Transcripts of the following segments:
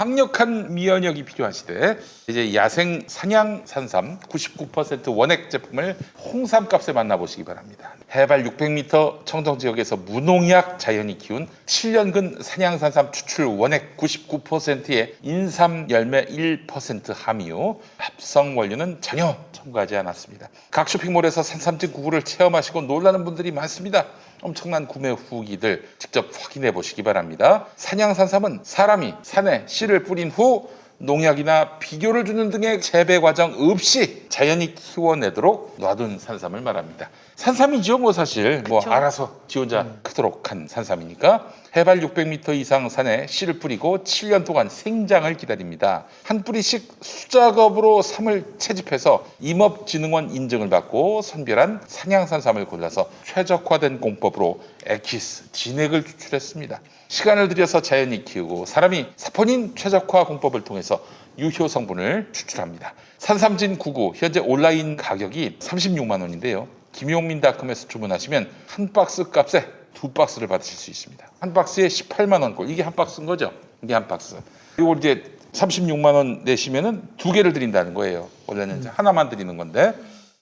강력한 미연역이 필요한 시대. 이제 야생 사냥 산삼 99% 원액 제품을 홍삼값에 만나보시기 바랍니다. 해발 600m 청정 지역에서 무농약 자연이 키운 7년근 사냥 산삼 추출 원액 99%의 인삼 열매 1% 함유, 합성 원료는 전혀 첨가하지 않았습니다. 각 쇼핑몰에서 산삼진 구구를 체험하시고 놀라는 분들이 많습니다. 엄청난 구매 후기들 직접 확인해 보시기 바랍니다. 사냥산삼은 사람이 산에 씨를 뿌린 후 농약이나 비료를 주는 등의 재배 과정 없이 자연히 키워내도록 놔둔 산삼을 말합니다. 산삼이죠, 뭐 사실. 뭐 알아서 지 혼자 크도록 한 산삼이니까. 해발 600m 이상 산에 씨를 뿌리고 7년 동안 생장을 기다립니다. 한 뿌리씩 수작업으로 삼을 채집해서 임업진흥원 인증을 받고 선별한 산양산삼을 골라서 최적화된 공법으로 엑기스, 진액을 추출했습니다. 시간을 들여서 자연히 키우고 사람이 사포닌 최적화 공법을 통해서 유효 성분을 추출합니다. 산삼진 99 현재 온라인 가격이 36만 원인데요. 김용민닷컴에서 주문하시면 한 박스 값에 2박스를 받으실 수 있습니다. 한 박스에 18만 원꼴. 이게 한 박스인 거죠. 이게 한 박스. 그리고 이제 36만 원 내시면은 2개를 드린다는 거예요. 원래는 이제 하나만 드리는 건데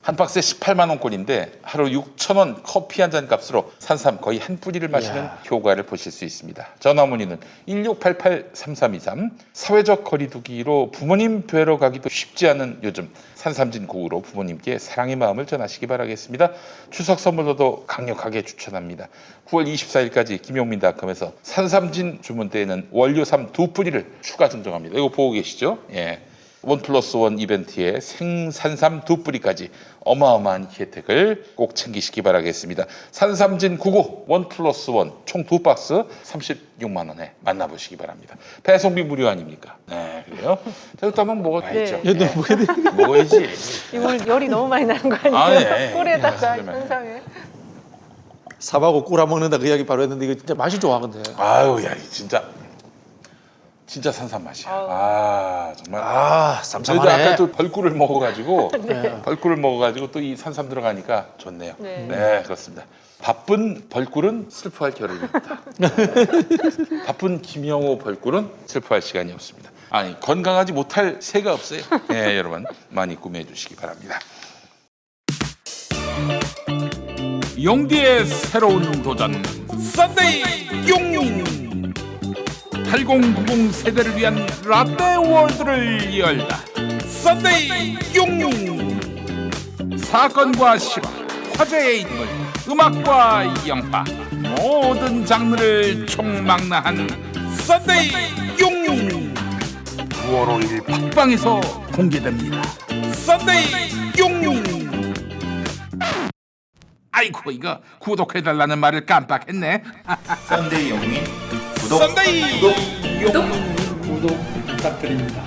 한 박스에 18만 원꼴인데 하루 6천 원 커피 한 잔 값으로 산삼 거의 한 뿌리를 마시는 효과를 보실 수 있습니다. 전화 문의는 1688-3323. 사회적 거리두기로 부모님 뵈러 가기도 쉽지 않은 요즘 산삼진 고구로 부모님께 사랑의 마음을 전하시기 바라겠습니다. 추석 선물로도 강력하게 추천합니다. 9월 24일까지 김용민닷컴에서 산삼진 주문 때에는 원료삼 2뿌리를 추가 증정합니다. 이거 보고 계시죠? 예. 1+1 이벤트에 생산삼 2뿌리까지 어마어마한 혜택을 꼭 챙기시기 바라겠습니다. 산삼진 99 1+1 총 2박스 36만 원에 만나보시기 바랍니다. 배송비 무료 아닙니까? 네, 그래요. 자, 또 한번 먹어야죠. 네. 네. 먹어야지. 이거 열이 너무 많이 나는 거 아니에요? 아, 네. 꿀에다가 네. 현상에. 삽하고 꿀 먹는다 그 이야기 바로 했는데 이거 진짜 맛이 좋아 근데. 아유, 야, 진짜 산삼 맛이야. 아, 정말. 아 저희도 쌈쌈하네. 아까 또 벌꿀을 먹어가지고 네. 벌꿀을 먹어가지고 또 이 산삼 들어가니까 좋네요. 네. 네, 그렇습니다. 바쁜 벌꿀은 슬퍼할 겨를입니다. 바쁜 김영호 벌꿀은 슬퍼할 시간이 없습니다. 아니, 건강하지 못할 새가 없어요. 네, 여러분 많이 구매해 주시기 바랍니다. 용디의 새로운 도전 썬데이 용인 8090 세대를 위한 라떼 월드를 열다. 썬데이 용인 사건과 실화, 화제의 인물, 음악과 영화 모든 장르를 총망라한 썬데이 용인 9월 5일 팟빵에서 공개됩니다. 썬데이 용인. 아이고, 이거 구독해달라는 말을 깜빡했네. 썬데이 영민 구독 썬데이 구독 부탁드립니다.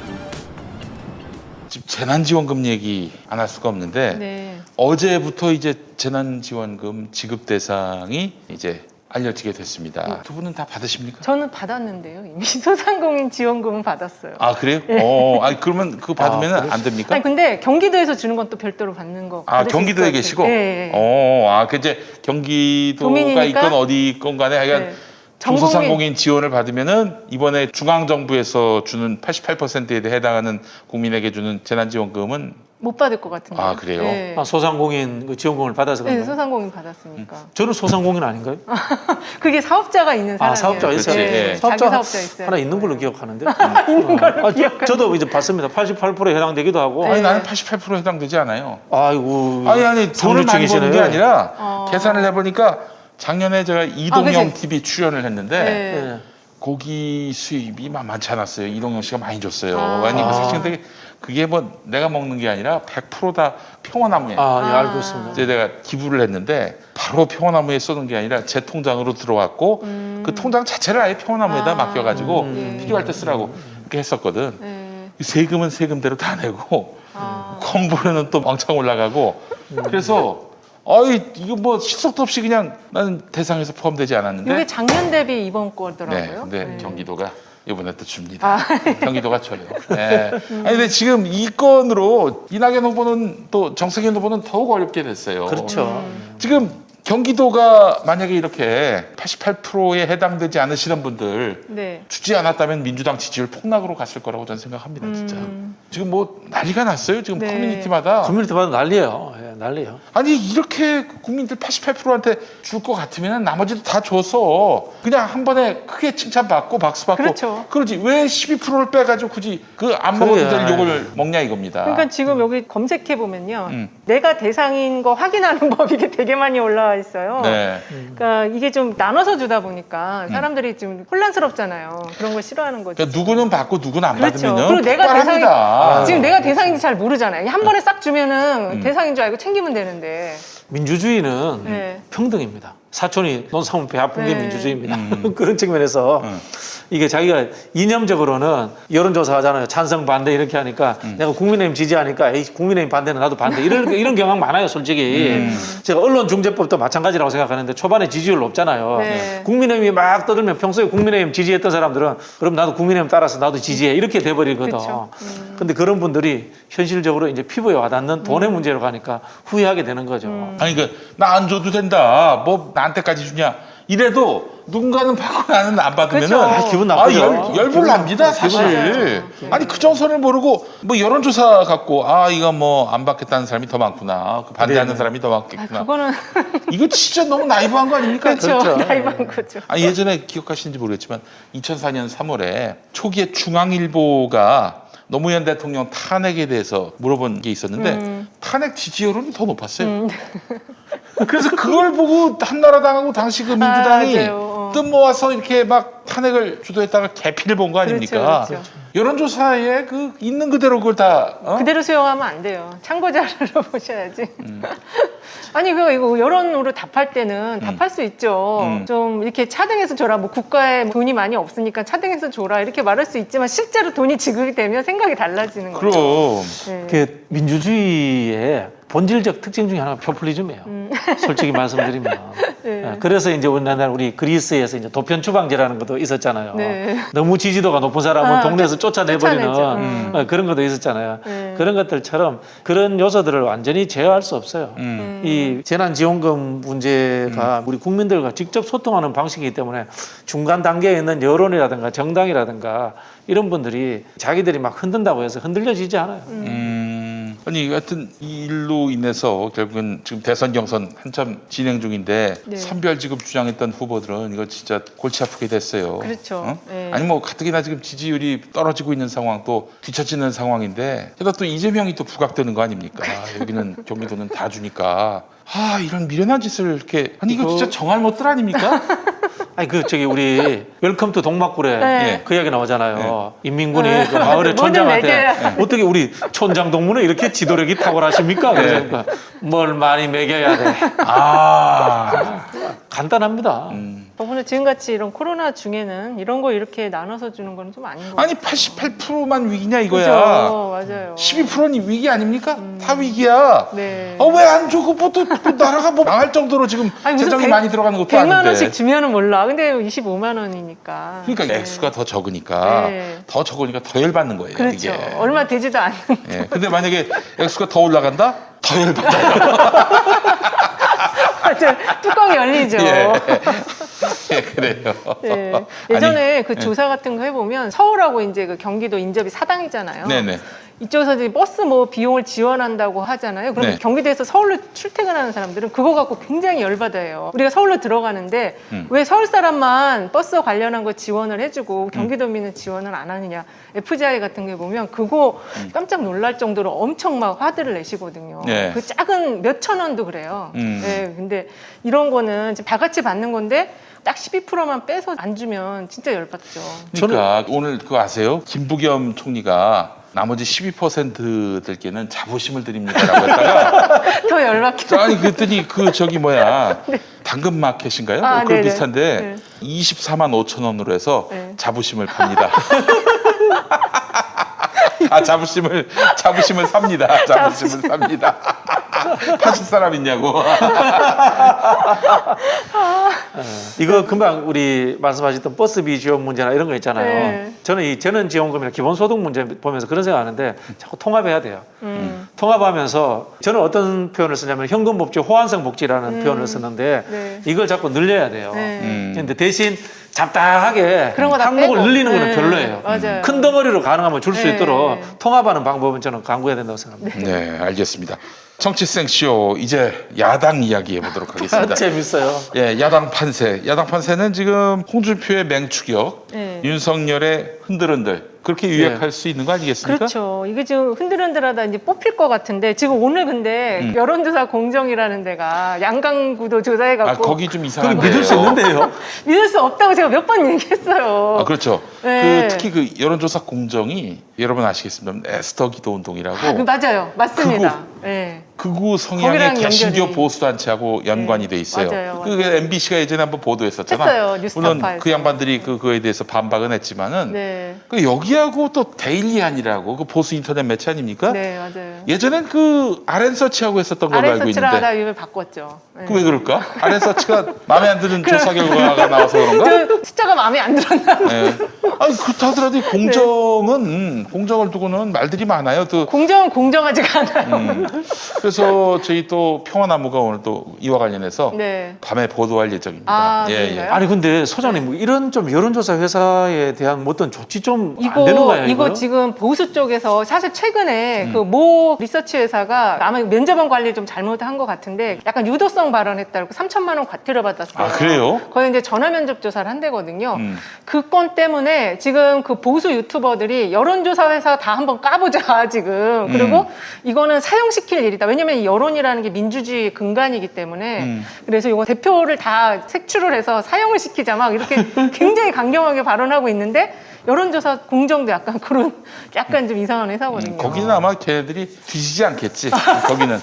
지금 재난지원금 얘기 안 할 수가 없는데 네. 어제부터 이제 재난지원금 지급 대상이 이제 알려지게 됐습니다. 두 분은 다 받으십니까? 저는 받았는데요. 이미 소상공인 지원금은 받았어요. 아, 그래요? 아니, 그러면 그거 받으면 안 됩니까? 아니 근데 경기도에서 주는 건 또 별도로 받는 거. 아, 받을 수 경기도에 있을 것 계시고? 같아요. 네. 그 이제 경기도가 도민이니까? 있건 어디 있건 간에 하여간 네. 중소상공인 지원을 받으면은 이번에 중앙정부에서 주는 88%에 해당하는 국민에게 주는 재난지원금은 못 받을 것 같은데. 아, 그래요? 네. 아, 소상공인 그 지원금을 받아서 네, 그런가요? 소상공인 받았으니까. 저는 소상공인 아닌가요? 그게 사업자가 있는 사람이에요. 사업자가 있어요. 그렇지, 예. 자기 사업자 사업자 있어요. 하나 있는 걸로 기억하는데. 저도 이제 봤습니다. 88%에 해당되기도 하고. 네. 아니, 나는 88% 해당되지 않아요. 아이고. 아니 돈을 많이 버는 게 아니라 계산을 어. 해보니까 작년에 제가 이동영 그치. TV 출연을 했는데 네. 예. 고기 수입이 많지 않았어요. 이동영 씨가 많이 줬어요. 아. 아니 사실 근데 그게 뭐 내가 먹는 게 아니라 100%다 평화나무에 아, 예, 알고 있습니다. 이제 내가 기부를 했는데 바로 평화나무에 쏘는 게 아니라 제 통장으로 들어왔고 그 통장 자체를 아예 평화나무에다 아. 맡겨가지고 예. 필요할 때 쓰라고 이렇게 했었거든. 네. 세금은 세금대로 다 내고 아. 건보료는 또 왕창 올라가고 그래서 이거 뭐 실속도 없이 그냥 나는 대상에서 포함되지 않았는데 이게 작년 대비 이번 네, 거더라고요. 근데 네. 경기도가 이번에 또 줍니다. 경기도가 줘요. 네. 아니 근데 지금 이 건으로 이낙연 후보는 또 정세균 후보는 더욱 어렵게 됐어요. 그렇죠. 지금 경기도가 만약에 이렇게 88%에 해당되지 않으시는 분들 네. 주지 않았다면 민주당 지지율 폭락으로 갔을 거라고 저는 생각합니다. 진짜. 지금 뭐 난리가 났어요. 지금 네. 커뮤니티마다. 커뮤니티마다 난리예요. 예, 난리예요. 아니 이렇게 국민들 88%한테 줄 것 같으면 나머지도 다 줘서 그냥 한 번에 크게 칭찬받고 박수받고 그렇죠. 그러지 왜 12%를 빼가지고 굳이 그 안 먹어도 그래. 될 욕을 먹냐 이겁니다. 그러니까 지금 여기 검색해 보면요, 음. 내가 대상인 거 확인하는 법이 이게 되게 많이 올라와 있어요. 네. 그러니까 이게 좀 나눠서 주다 보니까 사람들이 좀 혼란스럽잖아요. 그런 걸 싫어하는 거죠. 그러니까 누구는 받고 누구는 안 그렇죠. 받으면요. 그리고 내가 폭발합니다. 지금 내가 대상인지 잘 모르잖아요. 한 번에 싹 주면은 대상인 줄 알고 챙기면 되는데. 민주주의는 네. 평등입니다. 사촌이 논사문 배 아픈 게 네. 민주주의입니다. 그런 측면에서 이게 자기가 이념적으로는 여론조사 하잖아요. 찬성 반대 이렇게 하니까 내가 국민의힘 지지하니까 에이, 국민의힘 반대는 나도 반대 이런 경향 많아요. 솔직히 제가 언론중재법도 마찬가지라고 생각하는데 초반에 지지율 높잖아요. 네. 국민의힘이 막 떠들면 평소에 국민의힘 지지했던 사람들은 그럼 나도 국민의힘 따라서 나도 지지해 이렇게 돼버리거든. 그쵸. 근데 그런 분들이 현실적으로 이제 피부에 와닿는 돈의 문제로 가니까 후회하게 되는 거죠. 아니 그 나 안 줘도 된다. 뭐 나한테까지 주냐. 이래도 누군가는 받고 나는 안 받으면은 그렇죠. 아, 기분 나쁘죠. 열불 납니다 사실. 맞아요. 아니 그 정선을 모르고 뭐 여론조사 갖고 아 이거 뭐 안 받겠다는 사람이 더 많구나. 그 반대하는 네. 사람이 더 아, 많겠구나. 그거는 이거 진짜 너무 나이브한 거 아닙니까? 그렇죠. 나이반 거죠. 아니 예전에 기억하시는지 모르겠지만 2004년 3월에 초기에 중앙일보가 노무현 대통령 탄핵에 대해서 물어본 게 있었는데 민주당 지지 여론이 더 높았어요. 그래서 그걸 보고 한나라당하고 당시 그 민주당이 맞아요. 뜸 모아서 이렇게 막 탄핵을 주도했다가 개피를 본 거 아닙니까? 그렇죠. 여론조사에 그 있는 그대로 그걸 다 그대로 수용하면 안 돼요. 참고 자료로 보셔야지. 아니 이거 여론으로 답할 때는 답할 수 있죠. 좀 이렇게 차등해서 줘라. 뭐 국가에 돈이 많이 없으니까 차등해서 줘라 이렇게 말할 수 있지만 실제로 돈이 지급이 되면 생각이 달라지는 거죠. 그럼 네. 그 민주주의의 본질적 특징 중에 하나가 포퓰리즘이에요. 솔직히 말씀드리면. 네. 예, 그래서 이제 우리 그리스에서 이제 도편 추방제라는 것도 있었잖아요. 네. 너무 지지도가 높은 사람은 동네에서 쫓아내버리는 쫓아내죠. 그런 것도 있었잖아요. 네. 그런 것들처럼 그런 요소들을 완전히 제어할 수 없어요. 이 재난지원금 문제가 우리 국민들과 직접 소통하는 방식이기 때문에 중간 단계에 있는 여론이라든가 정당이라든가 이런 분들이 자기들이 막 흔든다고 해서 흔들려지지 않아요. 아니 하여튼 이 일로 인해서 결국은 지금 대선 경선 한참 진행 중인데 네. 선별지급 주장했던 후보들은 이거 진짜 골치 아프게 됐어요. 그렇죠. 네. 아니 뭐 가뜩이나 지금 지지율이 떨어지고 있는 상황 또 뒤처지는 상황인데 게다가 또 이재명이 또 부각되는 거 아닙니까? 여기는 경기도는 다 주니까 아 이런 미련한 짓을 이렇게 아니 이거 진짜 정할 못들 아닙니까? 아니 우리 웰컴 투 동막굴에 네. 그 이야기 나오잖아요. 인민군이 그 마을의 뭐든 촌장한테 먹여야. 어떻게 우리 촌장 동무는 이렇게 지도력이 탁월하십니까? 그래서 뭘 많이 먹여야 돼. 아 간단합니다. 저번에 지금같이 이런 코로나 중에는 이런 거 이렇게 나눠서 주는 건 좀 아닌 것 같아요. 아니 88%만 위기냐 이거야. 그죠, 맞아요. 12%는 위기 아닙니까? 다 위기야. 네. 왜 안 줘? 그것도 나라가 뭐 망할 정도로 지금 아니, 무슨 재정이 100 많이 들어가는 것도 100만 아닌데. 원씩 주면은 몰라. 근데 25만 원이니까. 그러니까 네. 액수가 더 적으니까 네. 더 적으니까 더 열받는 거예요. 그렇죠. 이게. 얼마 되지도 않는. 예. 근데 만약에 액수가 더 올라간다? 더 열받아요. 맞아요. 뚜껑이 열리죠. 예. 예, 그래요. 네. 예전에 아니, 그 조사 같은 거 해보면 서울하고 이제 그 경기도 인접이 사당이잖아요. 네네. 이쪽에서 이제 버스 뭐 비용을 지원한다고 하잖아요. 그럼 네. 경기도에서 서울로 출퇴근하는 사람들은 그거 갖고 굉장히 열받아요. 우리가 서울로 들어가는데 왜 서울 사람만 버스 관련한 거 지원을 해주고 경기도민은 지원을 안 하느냐. FGI 같은 게 보면 그거 깜짝 놀랄 정도로 엄청 막 화들을 내시거든요. 네. 그 작은 몇천 원도 그래요. 음. 네, 근데 이런 거는 이제 다 같이 받는 건데 딱 12%만 빼서 안 주면 진짜 열받죠. 그러니까 오늘 그거 아세요? 김부겸 총리가 나머지 12%들께는 자부심을 드립니다라고 했다가 더 열받게. 아니 그랬더니 그 저기 뭐야 당근 마켓인가요? 아, 뭐 그런 네네. 비슷한데 네. 24만 5천 원으로 해서 네. 자부심을 팝니다. 아 자부심을 삽니다. 자부심을 삽니다. 파실 사람 있냐고. 이거 금방 우리 말씀하셨던 버스비 지원 문제나 이런 거 있잖아요. 네. 저는 이 재난지원금이나 기본소득 문제 보면서 그런 생각하는데 자꾸 통합해야 돼요. 통합하면서 저는 어떤 표현을 쓰냐면 현금복지, 호환성 복지라는 표현을 쓰는데 네. 이걸 자꾸 늘려야 돼요. 네. 근데 대신 잡다하게 그런 거다 항목을 빼고. 늘리는 거는 네. 별로예요. 맞아요. 큰 덩어리로 가능하면 줄 수 네. 있도록 통합하는 방법은 저는 강구해야 된다고 생각합니다. 네, 알겠습니다. 정치생쇼 이제 야당 이야기해 보도록 하겠습니다. 재밌어요. 예, 야당 판세. 야당 판세는 지금 홍준표의 맹추격, 네. 윤석열의 흔들흔들 그렇게 요약할 수 있는 거 아니겠습니까? 그렇죠. 이게 지금 흔들흔들하다 이제 뽑힐 것 같은데 지금 오늘 근데 여론조사 공정이라는 데가 양강구도 조사해갖고 아, 거기 좀 그건 이상한데요. 믿을 수 있는데요. 믿을 수 없다고 제가 몇 번 얘기했어요. 아, 그렇죠. 네. 그 특히 그 여론조사 공정이 여러분 아시겠습니까? 에스더 기도 운동이라고 맞아요. 맞습니다. 네. 극우 성향의 거기랑 개신교 연결이. 보수단체하고 연관이 돼 있어요. 맞아요. 그게 MBC가 예전에 한번 보도했었잖아. 했어요. 뉴스타파에서. 물론 그 양반들이 그거에 대해서 반박은 했지만은 네. 그 여기하고 또 데일리안이라고 그 보수 인터넷 매체 아닙니까? 네, 맞아요. 예전엔 그 RN서치하고 했었던 걸로 알고 아래서치라 하다 있는데 이름을 바꿨죠. 네. 그 왜 그럴까? RN서치가 마음에 안 드는 조사 결과가 나와서 그런가? 저 숫자가 마음에 안 들었나? 예. 아니 그렇다 하더라도 이 공정을 두고는 말들이 많아요. 또 공정은 공정하지가 않아요. 그래서 저희 또 평화나무가 오늘 또 이와 관련해서 네. 밤에 보도할 예정입니다. 아, 그런가요? 아니 근데 소장님 뭐 이런 좀 여론조사 회사에 대한 뭐 어떤 조치 좀 안 되는 거예요? 이거 지금 보수 쪽에서 사실 최근에 그 모 리서치 회사가 아마 면접원 관리 좀 잘못한 것 같은데 약간 유도성 발언했다고 3천만 원 과태료 받았어요. 아, 그래요? 거의 이제 전화 면접 조사를 한대거든요. 음. 그 건 때문에 지금 그 보수 유튜버들이 여론조사 회사 다 한번 까보자 지금. 그리고 이거는 사용시킬 일이다. 왜냐면 이 여론이라는 게 민주주의 근간이기 때문에 그래서 이거 대표를 다 색출을 해서 사용을 시키자 막 이렇게 굉장히 강경하게 발언하고 있는데 여론조사 공정도 약간 그런 약간 좀 이상한 회사거든요. 거기는 아마 걔네들이 뒤지지 않겠지. 거기는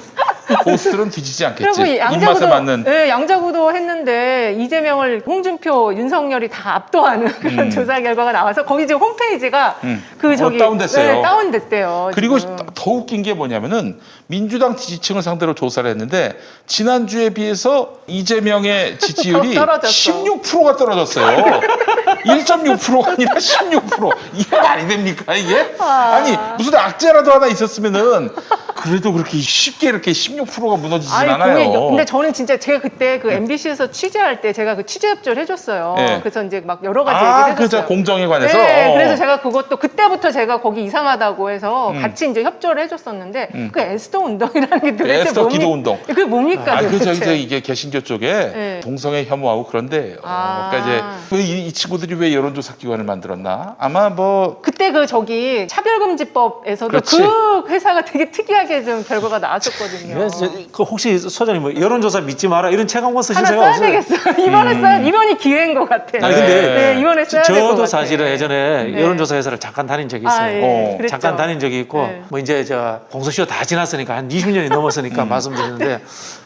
보수들은 뒤지지 않겠지. 그리고 입맛에 양자구도, 맞는. 네, 양자구도 했는데 이재명을 홍준표, 윤석열이 다 압도하는 그런 조사 결과가 나와서 거기 지금 홈페이지가 그 저기 다운됐어요. 네, 다운됐대요. 그리고 지금. 더 웃긴 게 뭐냐면은 민주당 지지층을 상대로 조사를 했는데 지난주에 비해서 이재명의 지지율이 떨어졌어. 16%가 떨어졌어요. 1.6%가 아니라 16%. 이게 말이 됩니까 이게? 아니 무슨 악재라도 하나 있었으면은 그래도 그렇게 쉽게 이렇게 16%가 무너지진 않아요. 근데 저는 진짜 제가 그때 그 MBC에서 취재할 때 제가 그 취재 협조를 해줬어요. 네. 그래서 이제 막 여러 가지 얘기를 그죠 해줬어요. 공정에 관해서. 네, 그래서 제가 그것도 그때부터 제가 거기 이상하다고 해서 같이 이제 협조를 해줬었는데 그 에스더 운동이라는 게 도대체 에스더 기도 운동. 그게 뭡니까? 그 도대체? 저기 이게 개신교 쪽에 네. 동성애 혐오하고 그런데 아. 그러니까 이제 이 친구들이 왜 여론조사 기관을 만들었나? 아마 뭐 그때 그 저기 차별금지법에서도 그렇지. 그 회사가 되게 특이하게 좀 결과가 나왔었거든요. 예, 그 혹시 소장님 뭐 여론조사 믿지 마라 이런 책 한 권 쓰신 하나 생각 써야 없어요? 되겠어요. 이번에 이번이 기회인 것 같아요. 아니 근데 네, 이번에 써야 될 것 저도 같아요. 사실은 예전에 네. 여론조사 회사를 잠깐 다닌 적이 있어요. 아, 예. 그랬죠. 잠깐 다닌 적이 있고 네. 뭐 이제 저 공소시효 다 지났으니까 한 20년이 넘었으니까 말씀드리는데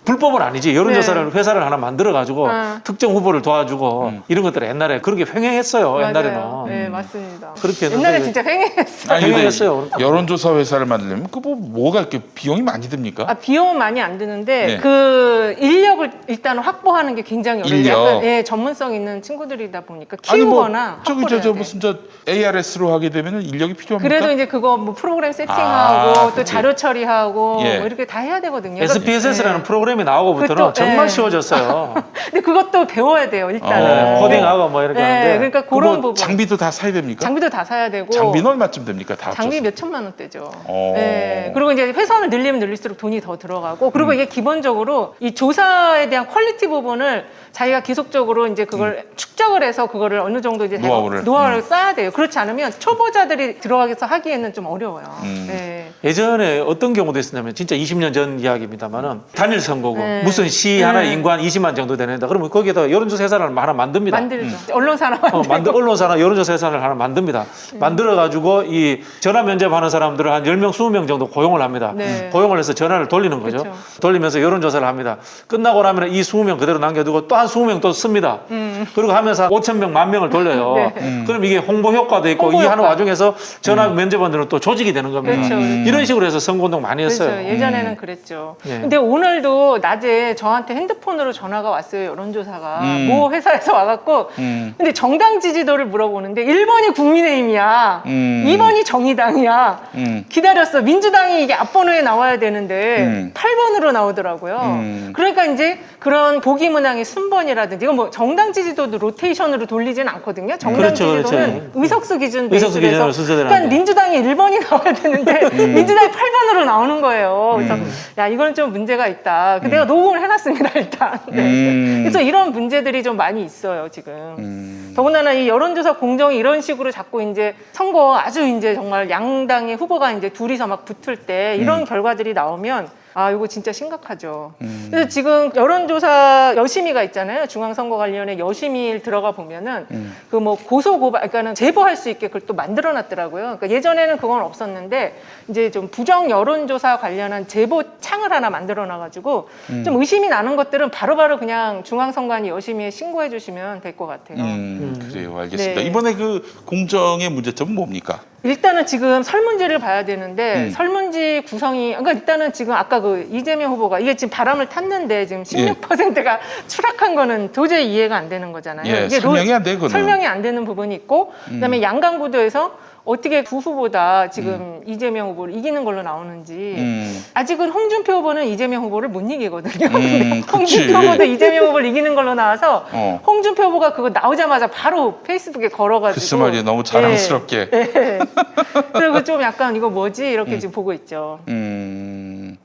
불법은 아니지 여론조사를 회사를 하나 만들어 가지고 아. 특정 후보를 도와주고 이런 것들을 옛날에 그렇게 횡행했어요. 옛날에는 맞아요. 네, 맞습니다. 그렇게 했는데 옛날에 진짜 횡행했어요. 아니, 근데 횡행했어요. 여론조사 회사를 만들려면 그 뭐가 이렇게 비용이 많이 듭니까? 아, 비용은 많이 안 드는데 네. 그 인력을 일단 확보하는 게 굉장히 어려워요. 인력. 약간 예, 전문성 있는 친구들이다 보니까 아니 뭐 키우거나 저기 확보를 저 해야 돼. 무슨 저 ARS로 하게 되면은 인력이 필요합니까? 그래도 이제 그거 뭐 프로그램 세팅하고 아, 또 그치. 자료 처리하고 예. 뭐 이렇게 다 해야 되거든요. SPSS라는 네. 프로그램이 나오고부터는 그것도, 정말 예. 쉬워졌어요. 근데 그것도 배워야 돼요, 일단은. 코딩하고 뭐 이렇게 네, 하는데 그러니까 그거 그런 부분. 장비도 다 사야 됩니까? 장비도 다 사야 되고. 장비는 얼마쯤 됩니까? 다 장비 합쳐서. 몇 천만 원대죠. 어. 네. 그리고 이제 회선을 늘리면 늘릴수록 돈이 더 들어가고, 그리고 이게 기본적으로 이 조사에 대한 퀄리티 부분을 자기가 계속적으로 이제 그걸 축적을 해서 그거를 어느 정도 이제 노하우를 쌓아야 돼요. 그렇지 않으면 초보자들이 들어가서 하기에는 좀 어려워요. 네. 예전에 어떤 경우도 있었냐면 진짜 20년 전 이야기입니다만은 단일 선거고 네. 무슨 시 하나 인구 한 20만 정도 되는다. 그러면 거기에다 여론조사 회사를 하나 만듭니다. 만들죠. 언론사나 만들고. 언론사나 여론조사 회사를 하나 만듭니다. 만들어가지고 이 전화 면접하는 사람들을 한 10명, 20명 정도 고용을 합니다. 네. 고용을 해서 전화를 돌리는 거죠. 그렇죠. 돌리면서 여론조사를 합니다. 끝나고 나면 이 20명 그대로 남겨두고 또 한 20명 또 씁니다. 그리고 하면서 한 5,000명, 10,000명을 돌려요. 네. 그럼 이게 홍보 효과도 있고 홍보 이 하는 효과. 와중에서 전화 면접원들은 또 조직이 되는 겁니다. 그렇죠. 이런 식으로 해서 선거운동 많이 했어요. 그렇죠. 예전에는 그랬죠. 예. 근데 오늘도 낮에 저한테 핸드폰으로 전화가 왔어요. 여론조사가. 모 회사에서 와갖고. 근데 정당 지지도를 물어보는데 1번이 국민의힘이야. 2번이 정의당이야. 기다렸어. 민주당이 이게 앞번호에 나와야 되는데 8번으로 나오더라고요. 그러니까 이제 그런 보기 문항의 순번이라든지 이건 뭐 정당 지지도도 로테이션으로 돌리진 않거든요. 정당 그렇죠, 지지도는 그렇죠. 의석수 기준 의석수 베이스로 기준으로 해서 순서대로 그러니까 하는데. 민주당이 1번이 나와야 되는데 민주당이 8번으로 나오는 거예요. 그래서 야 이건 좀 문제가 있다. 내가 녹음을 해놨습니다 일단. 네. 그래서 이런 문제들이 좀 많이 있어요 지금. 더군다나 이 여론조사 공정이 이런 식으로 자꾸 이제 선거 아주 이제 정말 양당의 후보가 이제 둘이서 막 붙을 때 이런 결과들이 나오면 아, 이거 진짜 심각하죠. 그래서 지금 여론조사 여심위가 있잖아요. 중앙선거관리위원회 여심위 들어가 보면은 그 뭐 고소고발, 그러니까는 제보할 수 있게 그걸 또 만들어놨더라고요. 그러니까 예전에는 그건 없었는데 이제 좀 부정 여론조사 관련한 제보 창을 하나 만들어놔가지고 좀 의심이 나는 것들은 바로바로 그냥 중앙선관위 여심위에 신고해 주시면 될 것 같아요. 그래요, 알겠습니다. 네. 이번에 그 공정의 문제점은 뭡니까? 일단은 지금 설문지를 봐야 되는데 설문지 구성이 그러니까 일단은 지금 아까 그 이재명 후보가 이게 지금 바람을 탔는데 지금 16%가 추락한 거는 도저히 이해가 안 되는 거잖아요. 예, 이게 설명이 안 되거든요. 설명이 안 되는 부분이 있고 그다음에 양강구도에서 어떻게 두 후보다 지금 이재명 후보를 이기는 걸로 나오는지 아직은 홍준표 후보는 이재명 후보를 못 이기거든요. 근데 홍준표 후보도 이재명 후보를 이기는 걸로 나와서 홍준표 후보가 그거 나오자마자 바로 페이스북에 걸어가지고 글쎄 말이야, 너무 자랑스럽게. 네. 그리고 좀 약간 이거 뭐지 이렇게 지금 보고 있죠.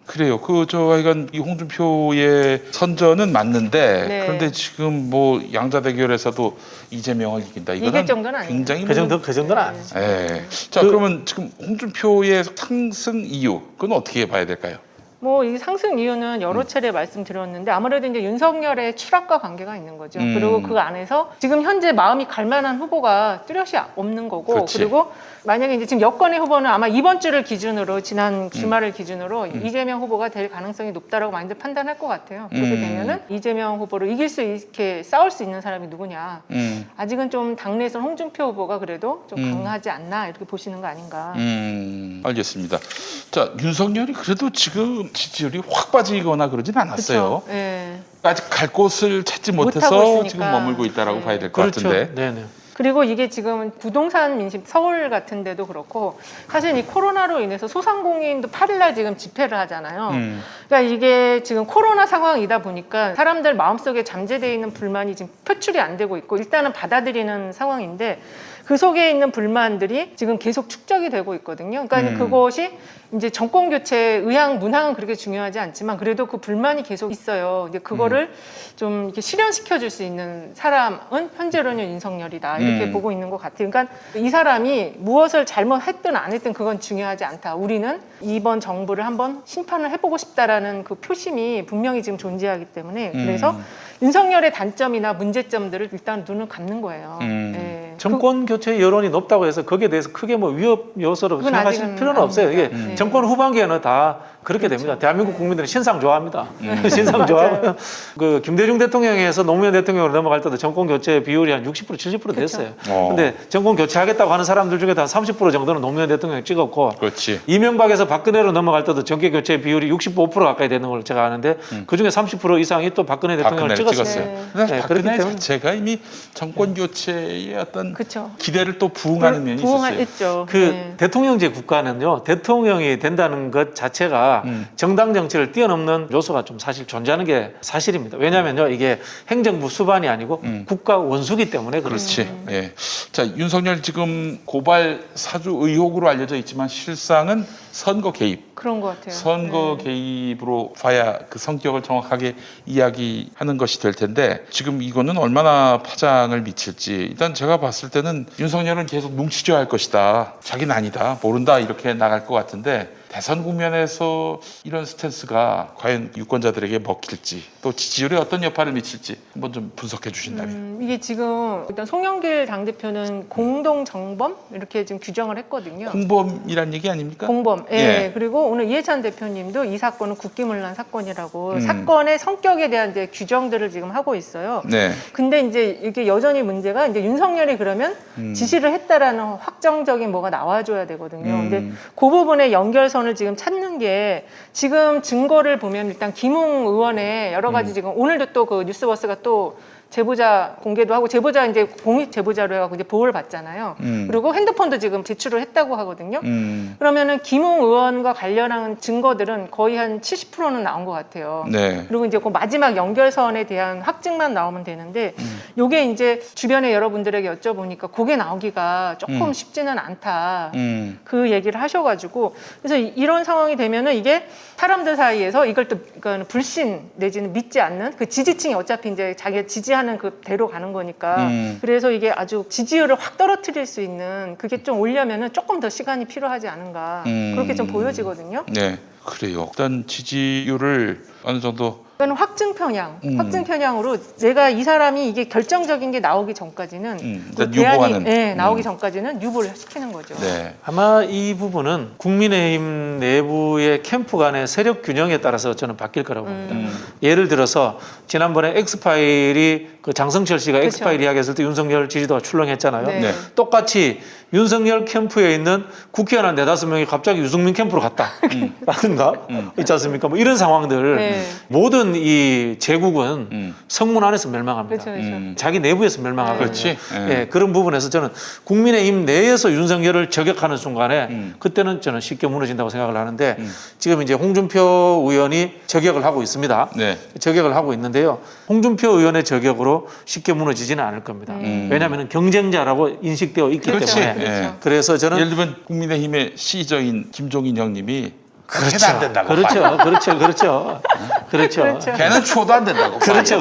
그래요. 하여간 이 홍준표의 선전은 맞는데 네. 그런데 지금 뭐 양자 대결에서도 이재명을 이긴다. 이거는 이길 정도는 아니에요. 굉장히 그 정도는 아니죠. 예. 자, 그러면 지금 홍준표의 상승 이유 그건 어떻게 봐야 될까요? 뭐 이 상승 이유는 여러 차례 말씀드렸는데 아무래도 이제 윤석열의 추락과 관계가 있는 거죠. 그리고 그 안에서 지금 현재 마음이 갈 만한 후보가 뚜렷이 없는 거고 그렇지. 그리고 만약에 이제 지금 여권의 후보는 아마 이번 주를 기준으로 지난 주말을 기준으로 이재명 후보가 될 가능성이 높다라고 많이들 판단할 것 같아요. 그렇게 되면은 이재명 후보를 이길 수 있게 싸울 수 있는 사람이 누구냐. 아직은 좀 당내에서 홍준표 후보가 그래도 좀 강하지 않나 이렇게 보시는 거 아닌가. 알겠습니다. 자, 윤석열이 그래도 지금 지지율이 확 빠지거나 그러진 않았어요. 그렇죠. 네. 아직 갈 곳을 찾지 못해서 있으니까. 지금 머물고 있다라고 네. 봐야 될 것 그렇죠. 같은데. 네네. 그리고 이게 지금 부동산 민심 서울 같은 데도 그렇고 사실 이 코로나로 인해서 소상공인도 8일날 지금 집회를 하잖아요. 그러니까 이게 지금 코로나 상황이다 보니까 사람들 마음속에 잠재되어 있는 불만이 지금 표출이 안 되고 있고 일단은 받아들이는 상황인데 그 속에 있는 불만들이 지금 계속 축적이 되고 있거든요. 그러니까 그것이 이제 정권 교체 의향 문항은 그렇게 중요하지 않지만 그래도 그 불만이 계속 있어요. 이제 그거를 좀 이렇게 실현시켜 줄 수 있는 사람은 현재로는 윤석열이다 이렇게 보고 있는 것 같아요. 그러니까 이 사람이 무엇을 잘못했든 안 했든 그건 중요하지 않다. 우리는 이번 정부를 한번 심판을 해보고 싶다라는 그 표심이 분명히 지금 존재하기 때문에 그래서 윤석열의 단점이나 문제점들을 일단 눈을 감는 거예요. 네. 정권 교체 여론이 높다고 해서 거기에 대해서 크게 뭐 위협 요소로 그건 생각하실 아직은 필요는 없어요. 이게 아닙니다. 정권 후반기에는 다 그렇게 됩니다. 대한민국 국민들은 신상 좋아합니다. 신상 좋아하고요. 그 김대중 대통령에서 노무현 대통령으로 넘어갈 때도 정권 교체 비율이 한 60% 70% 됐어요. 근데 정권 교체하겠다고 하는 사람들 중에도 한 30% 정도는 노무현 대통령 찍었고 그렇지. 이명박에서 박근혜로 넘어갈 때도 정권 교체 비율이 65% 가까이 되는 걸 제가 아는데 그 중에 30% 이상이 또 박근혜 대통령을 박근혜를 찍었어요. 찍었어요. 네. 근데 네, 박근혜 그렇기 때문에. 자체가 이미 정권 교체의 어떤 그렇죠. 기대를 또 부응하는 면이 있었어요. 부응했죠. 그 네. 대통령제 국가는요, 대통령이 된다는 것 자체가 정당 정치를 뛰어넘는 요소가 좀 사실 존재하는 게 사실입니다. 왜냐하면요, 이게 행정부 수반이 아니고 국가 원수기 때문에 그렇지. 그렇습니다. 예. 자, 윤석열 지금 고발 사주 의혹으로 알려져 있지만 실상은 선거 개입. 그런 것 같아요. 선거 개입으로 봐야 그 성격을 정확하게 이야기하는 것이 될 텐데 지금 이거는 얼마나 파장을 미칠지 일단 제가 봤을 때는 윤석열은 계속 뭉치져야 할 것이다. 자기는 아니다. 모른다. 이렇게 나갈 것 같은데 대선 국면에서 이런 스탠스가 과연 유권자들에게 먹힐지 또 지지율에 어떤 여파를 미칠지 한번 좀 분석해 주신다면. 이게 지금 일단 송영길 당대표는 공동 정범 이렇게 지금 규정을 했거든요. 공범이란 얘기 아닙니까? 공범. 예. 예. 그리고 오늘 이해찬 대표님도 이 사건은 국기문란 사건이라고 사건의 성격에 대한 이제 규정들을 지금 하고 있어요. 네. 근데 이제 이게 여전히 문제가 이제 윤석열이 그러면 지시를 했다라는 확정적인 뭐가 나와줘야 되거든요. 근데 그 부분의 연결선을 연결선을 지금 찾는 게 지금 증거를 보면 일단 김웅 의원의 여러 가지 지금 오늘도 또 그 뉴스버스가 또 제보자 공개도 하고 제보자 이제 공익 제보자로 해가지고 이제 보호를 받잖아요. 그리고 핸드폰도 지금 제출을 했다고 하거든요. 그러면은 김웅 의원과 관련한 증거들은 거의 한 70%는 나온 것 같아요. 네. 그리고 이제 그 마지막 연결선에 대한 확증만 나오면 되는데 요게 이제 주변에 여러분들에게 여쭤보니까 그게 나오기가 조금 쉽지는 않다. 그 얘기를 하셔가지고 그래서 이런 상황이 되면은 이게 사람들 사이에서 이걸 또 그러니까 불신 내지는 믿지 않는 그 지지층이 어차피 이제 자기가 지지하는 그 대로 가는 거니까 그래서 이게 아주 지지율을 확 떨어뜨릴 수 있는 그게 좀 오려면은 조금 더 시간이 필요하지 않은가 그렇게 좀 보여지거든요. 네, 그래요. 일단 지지율을 어느 정도 그러니까 확증 편향으로 내가 이 사람이 이게 결정적인 게 나오기 전까지는 일단 그 대안이 유보하는. 나오기 전까지는 유보를 시키는 거죠. 네. 아마 이 부분은 국민의힘 내부의 캠프 간의 세력 균형에 따라서 저는 바뀔 거라고 봅니다. 예를 들어서 지난번에 엑스파일이 그 장성철 씨가 그렇죠. 엑스파일 이야기했을 때 윤석열 지지도가 출렁했잖아요. 네. 네. 똑같이 윤석열 캠프에 있는 국회의원 한 4-5명이 갑자기 유승민 캠프로 갔다 라든가 있지 않습니까? 뭐 이런 상황들 네. 모든 이 제국은 성문 안에서 멸망합니다. 그렇죠, 그렇죠. 자기 내부에서 멸망하고 그렇지. 예, 그런 부분에서 저는 국민의힘 내에서 윤석열을 저격하는 순간에 그때는 저는 쉽게 무너진다고 생각을 하는데 지금 이제 홍준표 의원이 저격을 하고 있습니다. 네. 저격을 하고 있는데요. 홍준표 의원의 저격으로 쉽게 무너지지는 않을 겁니다. 왜냐하면 경쟁자라고 인식되어 있기 그렇지. 때문에 예. 그래서 저는 예를 들면 국민의힘의 C저인 김종인 형님이 그렇죠. 걔는 안 된다고. 그렇죠. 그렇죠. 걔는 추워도 안 된다고. 그렇죠.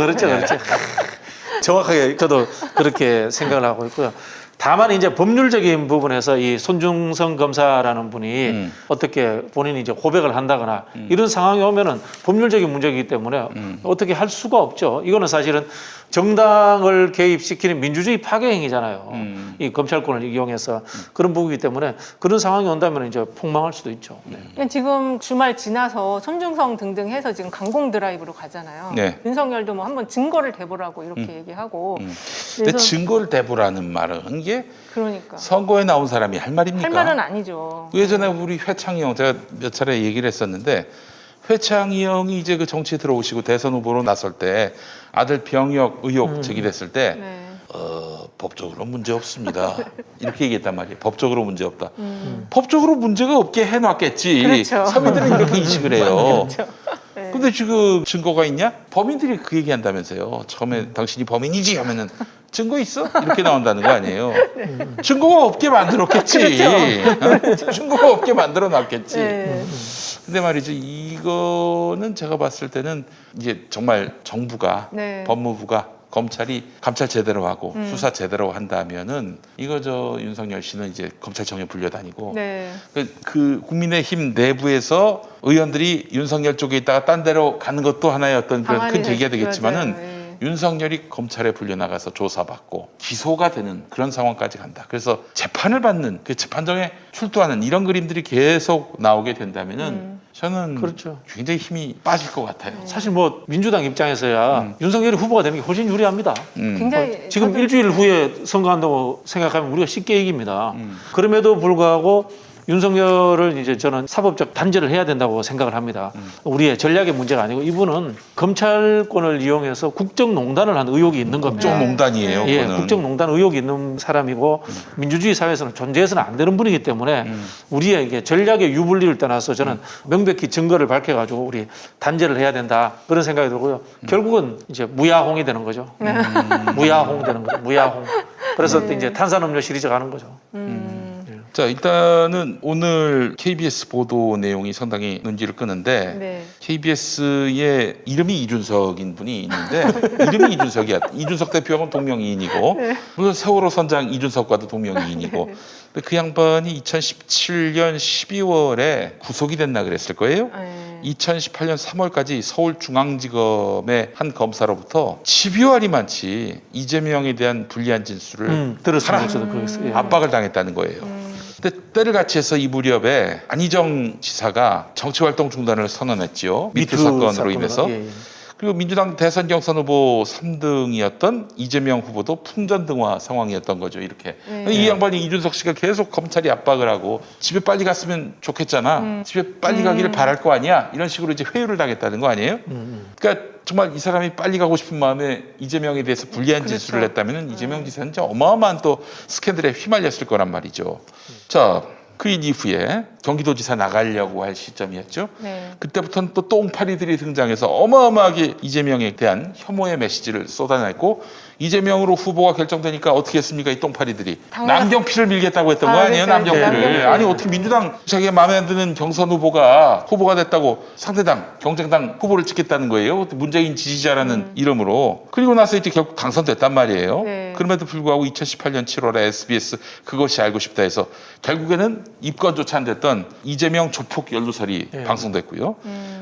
정확하게 저도 그렇게 생각을 하고 있고요. 다만 이제 법률적인 부분에서 이 손중성 검사라는 분이 어떻게 본인이 이제 고백을 한다거나 이런 상황이 오면은 법률적인 문제이기 때문에 어떻게 할 수가 없죠. 이거는 사실은 정당을 개입시키는 민주주의 파괴 행위잖아요. 이 검찰권을 이용해서 그런 부분이기 때문에 그런 상황이 온다면 이제 폭망할 수도 있죠. 네. 그러니까 지금 주말 지나서 손중성 등등 해서 지금 강공 드라이브로 가잖아요. 네. 윤석열도 뭐 한번 증거를 대보라고 이렇게 얘기하고. 근데 그래서 증거를 대보라는 말은 이게 그러니까 선거에 나온 사람이 할 말입니까? 할 말은 아니죠. 예전에 우리 회창이 형 제가 몇 차례 얘기를 했었는데 회창이 형이 이제 그 정치에 들어오시고 대선 후보로 나설 때 아들 병역 의혹 제기됐을 때 네. 법적으로 문제 없습니다. 이렇게 얘기했단 말이에요. 법적으로 문제 없다. 법적으로 문제가 없게 해놨겠지. 그렇죠. 서민들은 이렇게 인식을 해요. 그렇죠. 네. 근데 지금 증거가 있냐? 범인들이 그 얘기한다면서요. 처음에 당신이 범인이지 하면은 증거 있어? 이렇게 나온다는 거 아니에요. 증거가 없게 만들었겠지. 어? 증거가 없게 만들어 놨겠지. 네. 근데 말이죠. 이거는 제가 봤을 때는 이제 정말 정부가 네. 법무부가 검찰이 감찰 제대로 하고 수사 제대로 한다면은 이거 저 윤석열 씨는 이제 검찰청에 불려다니고 네. 그 국민의힘 내부에서 의원들이 윤석열 쪽에 있다가 딴 데로 가는 것도 하나의 어떤 그런 큰 계기가 되겠지만은 네. 윤석열이 검찰에 불려나가서 조사받고 기소가 되는 그런 상황까지 간다. 그래서 재판을 받는 그 재판정에 출두하는 이런 그림들이 계속 나오게 된다면은 저는 그렇죠. 굉장히 힘이 빠질 것 같아요. 사실 뭐 민주당 입장에서야 윤석열이 후보가 되는 게 훨씬 유리합니다. 굉장히 지금 저도- 일주일 후에 선거한다고 생각하면 우리가 쉽게 이깁니다. 그럼에도 불구하고 윤석열을 이제 저는 사법적 단죄를 해야 된다고 생각을 합니다. 우리의 전략의 문제가 아니고 이분은 검찰권을 이용해서 국정농단을 한 의혹이 있는 겁니다. 국정농단이에요. 예, 그거는. 국정농단 의혹이 있는 사람이고 민주주의 사회에서는 존재해서는 안 되는 분이기 때문에 우리에게 전략의 유불리를 떠나서 저는 명백히 증거를 밝혀가지고 우리 단죄를 해야 된다 그런 생각이 들고요. 결국은 이제 무야홍이 되는 거죠. 무야홍 되는 거죠. 무야홍. 그래서 또 이제 탄산음료 시리즈 가는 거죠. 자, 일단은 오늘 KBS 보도 내용이 상당히 눈길을 끄는데 네. KBS의 이름이 이준석인 분이 있는데 이름이 이준석이야. 이준석 대표하고는 동명이인이고 물론 세월호 선장 이준석과도 동명이인이고 근데 그 양반이 2017년 12월에 구속이 됐나 그랬을 거예요. 네. 2018년 3월까지 서울중앙지검의 한 검사로부터 집요하리 많지 이재명에 대한 불리한 진술을 들었습니다. 저도 그랬어요. 예. 압박을 당했다는 거예요. 근데 때를 같이 해서 이 무렵에 안희정 지사가 정치활동 중단을 선언했지요. 미투 사건으로 인해서. 예, 예. 그리고 민주당 대선 경선 후보 3등이었던 이재명 후보도 풍전등화 상황이었던 거죠. 이렇게 이 양반이 이준석 씨가 계속 검찰이 압박을 하고 집에 빨리 갔으면 좋겠잖아. 집에 빨리 가기를 바랄 거 아니야. 이런 식으로 이제 회유를 당했다는 거 아니에요? 그러니까 정말 이 사람이 빨리 가고 싶은 마음에 이재명에 대해서 불리한 그렇죠. 진술을 했다면 이재명 지사는 진짜 어마어마한 또 스캔들에 휘말렸을 거란 말이죠. 자, 그 일 이후에 경기도지사 나가려고 할 시점이었죠. 네. 그때부터는 또 똥파리들이 등장해서 어마어마하게 이재명에 대한 혐오의 메시지를 쏟아냈고 이재명으로 후보가 결정되니까 어떻게 했습니까? 이 똥파리들이 당연하- 남경필을 밀겠다고 했던 거 아니에요? 그러니까 남경필을. 남경필. 아니 어떻게 민주당 자기가 마음에 안 드는 경선 후보가 됐다고 상대당 경쟁당 후보를 찍겠다는 거예요? 문재인 지지자라는 이름으로. 그리고 나서 이제 결국 당선됐단 말이에요. 네. 그럼에도 불구하고 2018년 7월에 SBS 그것이 알고 싶다 해서 결국에는 입건조차 안 됐던 이재명 조폭 연루설이 네. 방송됐고요.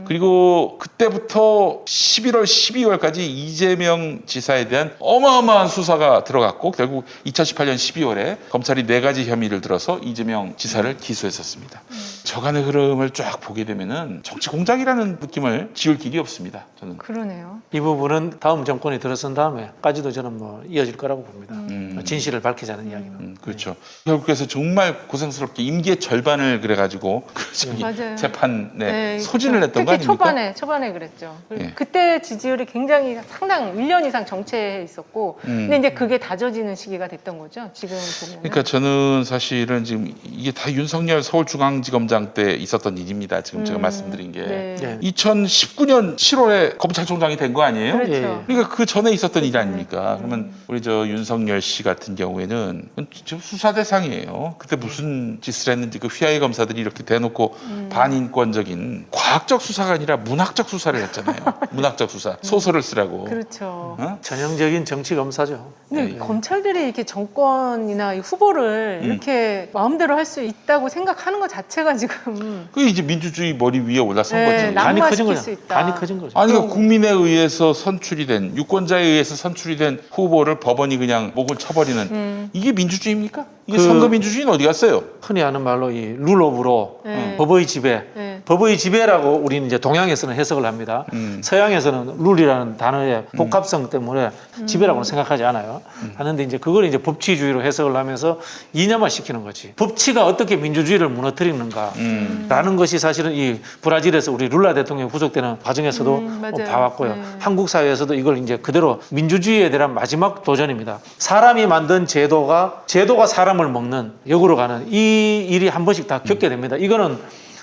그리고 그때부터 11월, 12월까지 이재명 지사에 대한 어마어마한 수사가 들어갔고 결국 2018년 12월에 검찰이 4가지 혐의를 들어서 이재명 지사를 기소했었습니다. 저간의 흐름을 쫙 보게 되면은 정치 공작이라는 느낌을 지울 길이 없습니다. 저는. 그러네요. 이 부분은 다음 정권이 들어선 다음에까지도 저는 뭐 이어질 거라고 봅니다. 진실을 밝히자는 이야기는. 그렇죠. 결국 그래서 정말 고생스럽게 임기의 절반을 그래가지고 그 저기 맞아요. 재판에 네, 소진을 그렇죠. 했던 거 특히 아닙니까? 초반에 그랬죠. 그리고 예. 그때 지지율이 굉장히 상당 1년 이상 정체해 있었고, 근데 이제 그게 다져지는 시기가 됐던 거죠. 지금 보면. 그러니까 저는 사실은 지금 이게 다 윤석열 서울중앙지검장 때 있었던 일입니다. 지금 제가 말씀드린 게 네. 네. 2019년 7월에 검찰총장이 된 거 아니에요? 그렇죠. 예. 그러니까 그 전에 있었던 일이 아닙니까? 그러면 우리 저 윤석열 씨 같은 경우에는 지금 수사 대상이에요. 그때 무슨 짓을 했는지 그 휘하의 검사들이 이렇게 대놓고 반인권적인 과학적 수사가 아니라 문학적 수사를 했잖아요. 문학적 수사, 소설을 쓰라고. 그렇죠. 어? 전형적인 정치 검사죠. 근데 예. 검찰들이 이렇게 정권이나 이 후보를 이렇게 마음대로 할 수 있다고 생각하는 것 자체가 지금 그게 이제 민주주의 머리 위에 올라선 네, 거지. 남- 간이 커진 낙마시킬 거죠. 수 있다. 간이 커진 거죠. 아니, 그러니까 국민에 의해서 선출이 된, 유권자에 의해서 선출이 된 후보를 법원이 그냥 목을 쳐버리는 이게 민주주의입니까? 이게 그- 선거 민주주의는 어디 갔어요? 흔히 하는 말로 이 룰 오브 로, 네. 법의 지배. 네. 법의 지배라고 우리는 이제 동양에서는 해석을 합니다. 서양에서는 룰이라는 단어의 복합성 때문에 지배라고는 생각하지 않아요. 하는데 이제 그걸 이제 법치주의로 해석을 하면서 이념화 시키는 거지. 법치가 어떻게 민주주의를 무너뜨리는가라는 것이 사실은 이 브라질에서 우리 룰라 대통령이 구속되는 과정에서도 맞아요. 봐왔고요. 네. 한국 사회에서도 이걸 이제 그대로 민주주의에 대한 마지막 도전입니다. 사람이 만든 제도가 사람을 먹는 역으로 가는 이 일이 한 번씩 다 겪게 됩니다. 이거는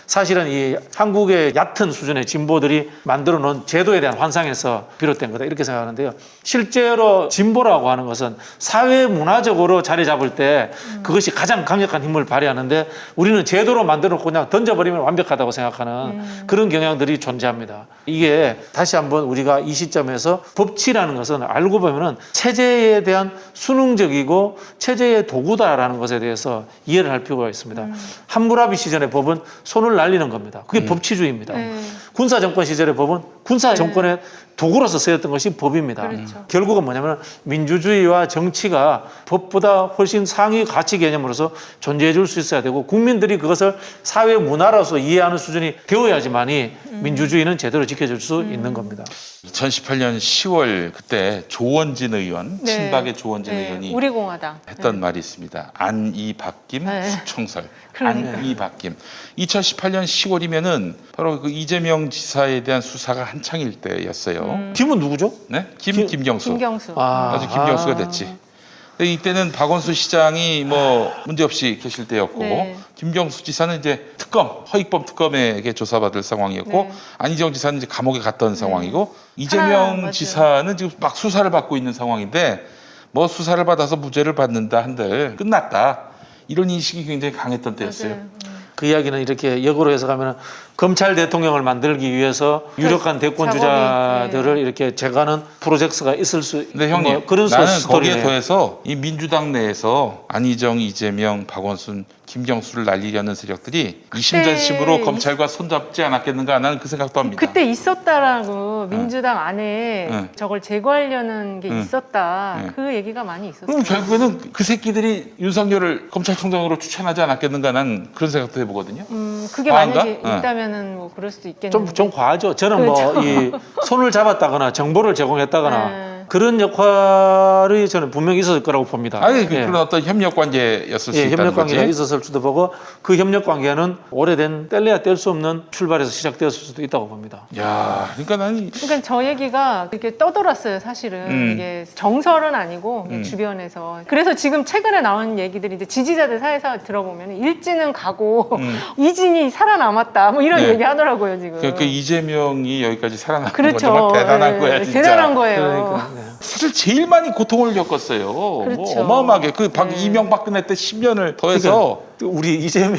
사실은 이 한국의 얕은 수준의 진보들이 만들어 놓은 제도에 대한 환상에서 비롯된 거다 이렇게 생각하는데요. 실제로 진보라고 하는 것은 사회 문화적으로 자리 잡을 때 그것이 가장 강력한 힘을 발휘하는데 우리는 제도로 만들어 놓고 그냥 던져버리면 완벽하다고 생각하는 그런 경향들이 존재합니다. 이게 다시 한번 우리가 이 시점에서 법치라는 것은 알고 보면은 체제에 대한 수능적이고 체제의 도구다라는 것에 대해서 이해를 할 필요가 있습니다. 함무라비 시절의 법은 손을 날리는 겁니다. 그게 법치주의입니다. 네. 군사 정권 시절의 법은 군사 정권의 도구로서 쓰였던 것이 법입니다. 그렇죠. 결국은 뭐냐면 민주주의와 정치가 법보다 훨씬 상위 가치 개념으로서 존재해 줄 수 있어야 되고 국민들이 그것을 사회 문화로서 이해하는 수준이 되어야지만이 민주주의는 제대로 지켜질 수 있는 겁니다. 2018년 10월 그때 조원진 의원, 네. 친박의 조원진 네. 의원이 우리공화당 했던 말이 있습니다. 안이박김 네. 숙청설. 그러니까. 안이박김. 2018년 10월이면은 바로 그 이재명 지사에 대한 수사가 한창일 때였어요. 김은 누구죠? 네? 김- 김경수. 김경수. 아주 김경수가 됐지. 근데 이때는 박원순 시장이 뭐 문제 없이 계실 때였고 네. 김경수 지사는 이제 허익범 특검에게 조사받을 상황이었고 네. 안희정 지사는 이제 감옥에 갔던 상황이고 이재명 맞아요. 지사는 지금 막 수사를 받고 있는 상황인데 뭐 수사를 받아서 무죄를 받는다 한들 끝났다 이런 인식이 굉장히 강했던 때였어요. 맞아요. 그 이야기는 이렇게 역으로 해석하면 검찰 대통령을 만들기 위해서 유력한 대권 작업이, 주자들을 네. 이렇게 제거하는 프로젝트가 있을 수 근데 형님 뭐 그런 나는 스토리네요. 거기에 더해서 이 민주당 내에서 안희정, 이재명, 박원순, 김경수를 날리려는 세력들이 이심전심으로 검찰과 손잡지 않았겠는가 나는 그 생각도 합니다. 그때 있었다라고 민주당 안에 응. 저걸 제거하려는 게 응. 있었다. 응. 그 얘기가 많이 있었어요. 그럼 결국에는 그 새끼들이 윤석열을 검찰총장으로 추천하지 않았겠는가 난 그런 생각도 해보거든요. 그게 과한가? 만약에 있다면은 뭐 그럴 수도 있겠네요. 좀 과하죠. 저는 그렇죠. 뭐 이 손을 잡았다거나 정보를 제공했다거나 네. 그런 역할이 저는 분명히 있었을 거라고 봅니다. 아니 예. 그런 어떤 협력 관계였을 수 예, 있다는 협력 관계가 거지. 있었을 수도 보고 그 협력 관계는 오래된 뗄래야 뗄 수 없는 출발에서 시작되었을 수도 있다고 봅니다. 야, 그러니까 나는 그러니까 저 얘기가 이렇게 떠돌았어요, 사실은. 이게 정설은 아니고 그냥 주변에서. 그래서 지금 최근에 나온 얘기들이 이제 지지자들 사이에서 들어보면 일진은 가고 이진이 살아남았다. 뭐 이런 네. 얘기 하더라고요, 지금. 그 이재명이 여기까지 살아남은 건 그렇죠. 정말 대단한 예, 거야, 진짜. 대단한 거예요. 그러니까 네. 사실 제일 많이 고통을 겪었어요. 뭐 그렇죠. 어마어마하게 그 네. 이명박근혜 때 10년을 더해서 우리 이재명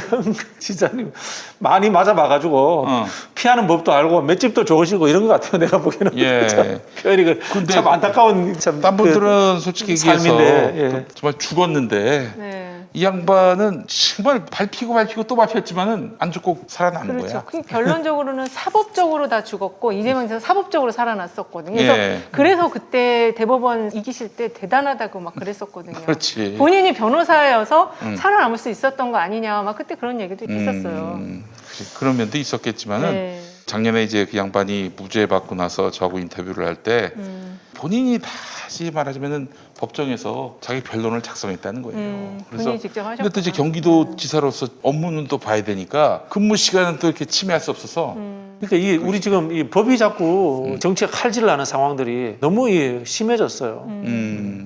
지사님 많이 맞아봐가지고 피하는 법도 알고 맷집도 좋으시고 이런 것 같아요. 내가 보기에는. 예. 참 표현이 근데 참 안타까운 참 딴 분들은 솔직히 얘기해서 삶인데, 예. 정말 죽었는데 네. 이 양반은 정말 밟히고 또 밟혔지만은 안 죽고 살아남은 그렇죠. 거야. 그 결론적으로는 사법적으로 다 죽었고 이재명 지사 사법적으로 살아났었거든요. 그래서 예. 그래서 그때 대법원 이기실 때 대단하다고 막 그랬었거든요. 그렇지. 본인이 변호사여서 살아남을 수 있었던 거 아니냐 막 그때 그런 얘기도 있었어요. 그런 면도 있었겠지만은 네. 작년에 이제 그 양반이 무죄 받고 나서 저하고 인터뷰를 할 때 본인이 다시 말하자면은 법정에서 자기 변론을 작성했다는 거예요. 본인이 직접 하셨구나. 근데 또 이제 경기도 지사로서 업무는 또 봐야 되니까 근무 시간은 또 이렇게 침해할 수 없어서 그러니까 이 우리 지금 이 법이 자꾸 정치가 칼질을 하는 상황들이 너무 심해졌어요.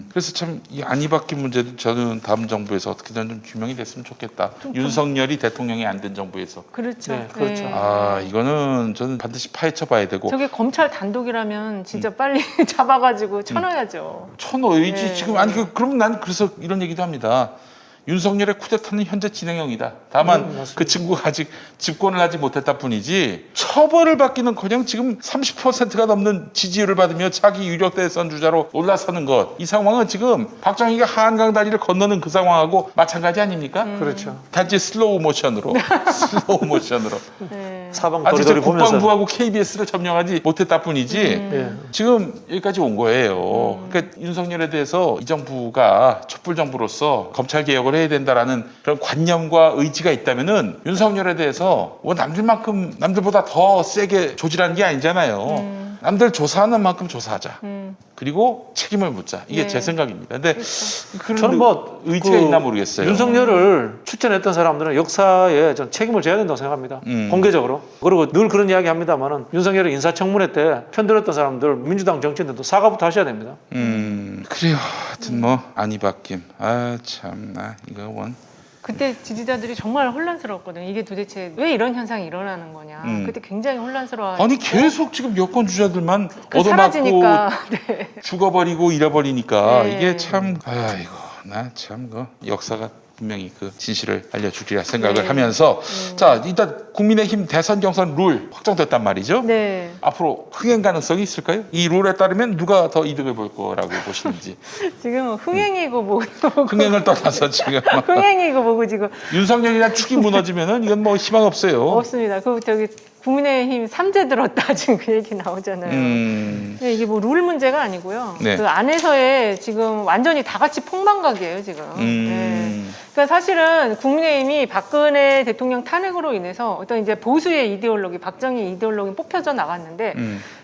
그래서 참 이 안이 바뀐 문제도 저는 다음 정부에서 어떻게든 좀 규명이 됐으면 좋겠다. 윤석열이 대통령이 안 된 정부에서. 그렇죠. 네, 그렇죠. 아 이거는 저는 반드시 파헤쳐 봐야 되고 저게 검찰 단독이라면 진짜 빨리 잡아가지고 쳐넣어야죠. 쳐넣어야지 네. 지금 아니 그럼 난 그래서 이런 얘기도 합니다. 윤석열의 쿠데타는 현재 진행형이다. 다만 그 친구가 아직 집권을 하지 못했다 뿐이지 처벌을 받기는커녕 지금 30%가 넘는 지지율을 받으며 자기 유력 대선 주자로 올라서는 것. 이 상황은 지금 박정희가 한강 다리를 건너는 그 상황하고 마찬가지 아닙니까? 그렇죠. 단지 슬로우 모션으로 슬로우 모션으로 네. 사방 아직 저 도리도리 보면서 국방부하고 KBS를 점령하지 못했다 뿐이지 예. 지금 여기까지 온 거예요. 그러니까 윤석열에 대해서 이 정부가 촛불 정부로서 검찰 개혁을 해야 된다라는 그런 관념과 의지가 있다면은 윤석열에 대해서 뭐 남들만큼 남들보다 더 세게 조질하는 게 아니잖아요. 남들 조사하는 만큼 조사하자. 그리고 책임을 묻자. 이게 네. 제 생각입니다. 근데 그런 저는 뭐 의지가 있나 모르겠어요. 윤석열을 추천했던 사람들은 역사에 전 책임을 져야 된다고 생각합니다. 공개적으로. 그리고 늘 그런 이야기 합니다만은 윤석열의 인사청문회 때 편들었던 사람들 민주당 정치인들도 사과부터 하셔야 됩니다. 그래요. 하여튼 뭐 안이 바뀜. 아 참나 이거 원. 그때 지지자들이 정말 혼란스러웠거든요. 이게 도대체 왜 이런 현상이 일어나는 거냐. 그때 굉장히 혼란스러워. 아니 계속 지금 여권 주자들만 그 얻어맞고 사라지니까. 네. 죽어버리고 잃어버리니까 네. 이게 참 아이고 나 참 그 역사가 분명히 그 진실을 알려주리라 생각을 네. 하면서 자 일단 국민의힘 대선 경선 룰 확정됐단 말이죠. 네. 앞으로 흥행 가능성이 있을까요? 이 룰에 따르면 누가 더 이득을 볼 거라고 보시는지. 지금 흥행이고 뭐고 흥행을 떠나서 지금 흥행이고 뭐고 지금 윤석열이랑 축이 무너지면은 이건 뭐 희망 없어요. 없습니다. 그 저기 국민의힘 3제 들었다 지금 그 얘기 나오잖아요. 근데 이게 뭐 룰 문제가 아니고요. 네. 그 안에서의 지금 완전히 다 같이 폭망각이에요 지금. 네. 그러니까 사실은 국민의힘이 박근혜 대통령 탄핵으로 인해서 어떤 이제 보수의 이데올로기, 박정희 이데올로기 뽑혀져 나갔는데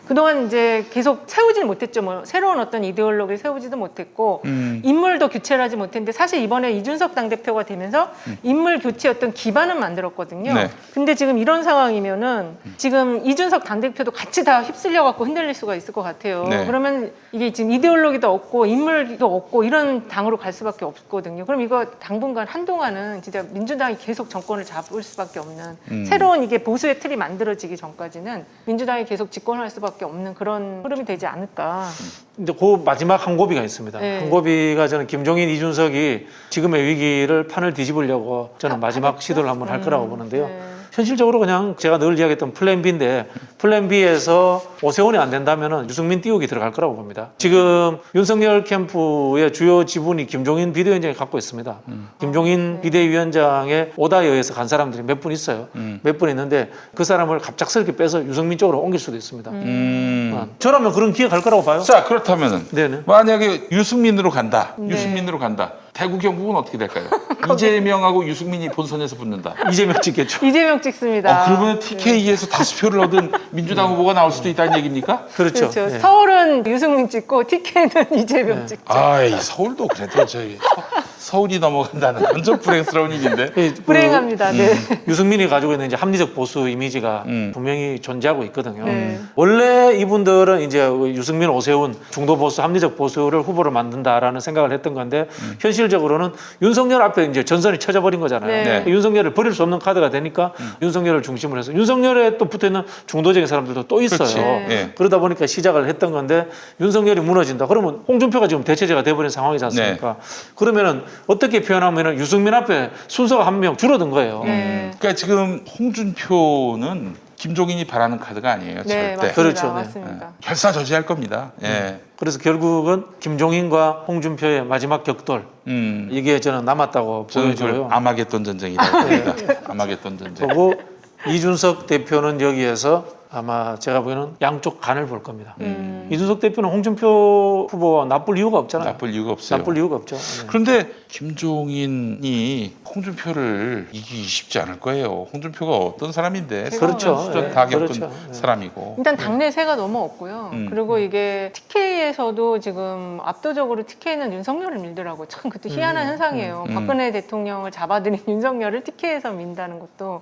그동안 이제 계속 세우질 못했죠. 뭐 새로운 어떤 이데올로기를 세우지도 못했고 인물도 교체를 하지 못했는데 사실 이번에 이준석 당대표가 되면서 인물 교체 어떤 기반은 만들었거든요. 네. 근데 지금 이런 상황이면은 지금 이준석 당대표도 같이 다 휩쓸려 갖고 흔들릴 수가 있을 것 같아요. 네. 그러면 이게 지금 이데올로기도 없고 인물도 없고 이런 당으로 갈 수밖에 없거든요. 그럼 이거 당분간 한동안은 진짜 민주당이 계속 정권을 잡을 수밖에 없는 새로운 이게 보수의 틀이 만들어지기 전까지는 민주당이 계속 집권할 수밖에 없는 그런 흐름이 되지 않을까. 이제 그 마지막 한 고비가 있습니다. 네. 한 고비가 저는 김종인, 이준석이 지금의 위기를 판을 뒤집으려고 저는 마지막 시도를 한번 할 거라고 보는데요. 네. 현실적으로 그냥 제가 늘 이야기했던 플랜 B인데 플랜 B에서 오세훈이 안 된다면 유승민 띄우기 들어갈 거라고 봅니다. 지금 윤석열 캠프의 주요 지분이 김종인 비대위원장이 갖고 있습니다. 김종인 비대위원장의 오다에 의해서 간 사람들이 몇 분 있어요. 몇 분 있는데 그 사람을 갑작스럽게 빼서 유승민 쪽으로 옮길 수도 있습니다. 저라면 그런 기회 갈 거라고 봐요. 자 그렇다면은 네네. 만약에 유승민으로 간다. 네. 유승민으로 간다. 대구 경북은 어떻게 될까요? 이재명하고 유승민이 본선에서 붙는다. 이재명 찍겠죠. 이재명 찍습니다. 그러면 TK에서 다수표를 얻은 민주당 후보가 나올 수도 있다는 얘기입니까? 그렇죠. 그렇죠. 예. 서울은 유승민 찍고 TK는 이재명 네. 찍죠. 아이 서울도 그래도 저희 서울이 넘어간다는 완전 불행스러운 일인데. 불행합니다. 네. 유승민이 가지고 있는 이제 합리적 보수 이미지가 분명히 존재하고 있거든요. 네. 원래 이분들은 이제 유승민, 오세훈 중도 보수, 합리적 보수를 후보로 만든다라는 생각을 했던 건데 현실적으로는 윤석열 앞에 이제 전선이 쳐져 버린 거잖아요. 네. 윤석열을 버릴 수 없는 카드가 되니까 윤석열을 중심으로 해서 윤석열에 또 붙어 있는 중도적인 사람들도 또 있어요. 그렇지. 네. 예. 그러다 보니까 시작을 했던 건데 윤석열이 무너진다. 그러면 홍준표가 지금 대체제가 돼버린 상황이지 않습니까? 그러면은 어떻게 표현하면은 유승민 앞에 순서가 한 명 줄어든 거예요. 네. 그러니까 지금 홍준표는 김종인이 바라는 카드가 아니에요. 네, 절대. 맞습니다. 그렇죠. 네. 맞습니다. 결사저지할 겁니다. 예. 그래서 결국은 김종인과 홍준표의 마지막 격돌 이게 저는 남았다고 저는 그걸 보여져요. 아마겟돈 전쟁이라고 봅니다. 아마겟돈 전쟁. 그리고 이준석 대표는 여기에서 아마 제가 보기에는 양쪽 간을 볼 겁니다. 이준석 대표는 홍준표 후보와 나쁠 이유가 없잖아요. 나쁠 이유가 없어요. 나쁠 이유가 없죠. 네. 그런데 김종인이 홍준표를 이기기 쉽지 않을 거예요. 홍준표가 어떤 사람인데 그렇죠. 수전 네. 다 겪은 그렇죠. 네. 사람이고. 일단 당내 세가 너무 없고요. 그리고 이게 TK에서도 지금 압도적으로 TK는 윤석열을 밀더라고요. 참 그것도 희한한 현상이에요. 박근혜 대통령을 잡아들인 윤석열을 TK에서 민다는 것도.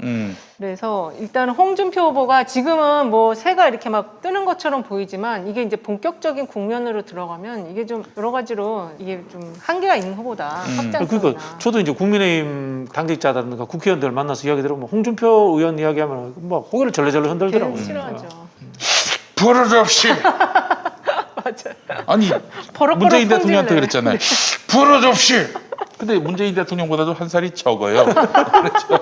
그래서 일단 홍준표 후보가 지금은 뭐 새가 이렇게 막 뜨는 것처럼 보이지만 이게 이제 본격적인 국면으로 들어가면 이게 좀 여러 가지로 이게 좀 한계가 있는 후보다. 확장성이나. 그러니까 저도 이제 국민의힘 당직자라든가 국회의원들 만나서 이야기 들으면 홍준표 의원 이야기하면 뭐 고개를 절레절레 흔들더라고요. 걔는 싫어하죠. 버릇없이. 맞아요. 아니 버럭버럭 문재인 성질을 대통령한테 내요. 그랬잖아요. 버릇없이. 근데 문재인 대통령보다도 한 살이 적어요. 그렇죠.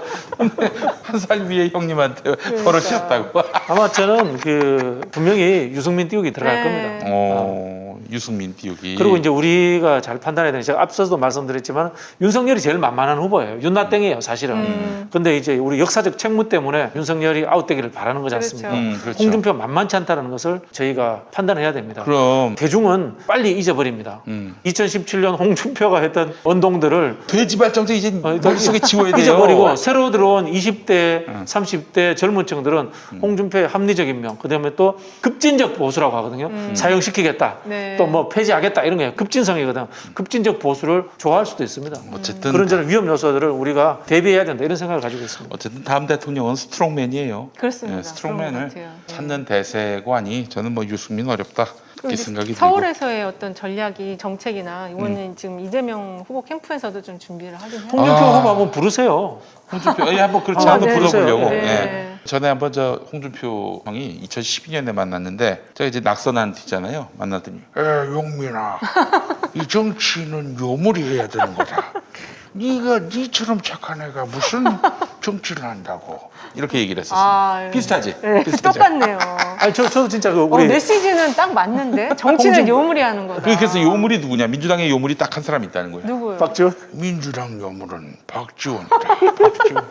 한 살 위에 형님한테 버릇이었다고. 아마 저는 그 분명히 유승민 띄우기 들어갈 네. 겁니다. 유승민 띄우기. 그리고 이제 우리가 잘 판단해야 되는 제가 앞서도 말씀드렸지만 윤석열이 제일 만만한 후보예요. 윤나땡이에요, 사실은. 근데 이제 우리 역사적 책무 때문에 윤석열이 아웃되기를 바라는 거지 않습니까? 그렇죠. 홍준표 만만치 않다는 것을 저희가 판단해야 됩니다. 그럼 대중은 빨리 잊어버립니다. 2017년 홍준표가 했던 언동들을 돼지 발정제 이제 머릿속에 지워야 돼요. 잊어버리고 새로 들어온 20대, 30대 젊은 층들은 홍준표의 합리적인 명, 그다음에 또 급진적 보수라고 하거든요. 사용시키겠다. 네. 또 뭐 폐지하겠다 이런 거예요. 급진성이거든. 급진적 보수를 좋아할 수도 있습니다. 어쨌든 그런 저런 위험 요소들을 우리가 대비해야 된다 이런 생각을 가지고 있습니다. 어쨌든 다음 대통령은 스트롱맨이에요. 그렇습니다. 네, 스트롱맨을 그런 것 같아요. 찾는 대세관이 저는 뭐 유승민 어렵다 그리고 이렇게 이제 생각이 들고. 서울에서의 어떤 전략이 정책이나 이거는 지금 이재명 후보 캠프에서도 좀 준비를 하긴 해요. 홍준표 후보 한번 부르세요. 홍준표, 예, 한번 그렇지 아, 한번 네. 불러보려고. 네. 예. 전에 한번 저 홍준표 형이 2012년에 만났는데 제가 이제 낙선한 뒤잖아요. 만났더니 용민아, 이 정치는 요물이 해야 되는 거다. 네가 니처럼 착한 애가 무슨 정치를 한다고 이렇게 얘기를 했었어요. 비슷하지? 네, 비슷하죠? 똑같네요. 아니 저도 진짜 그 우리 메시지는 딱 맞는데 정치는 요물이 하는 거다. 그래서 요물이 누구냐? 민주당의 요물이 딱 한 사람이 있다는 거예요. 누구요? 박지원. 민주당 요물은 박지원이다. 박지원.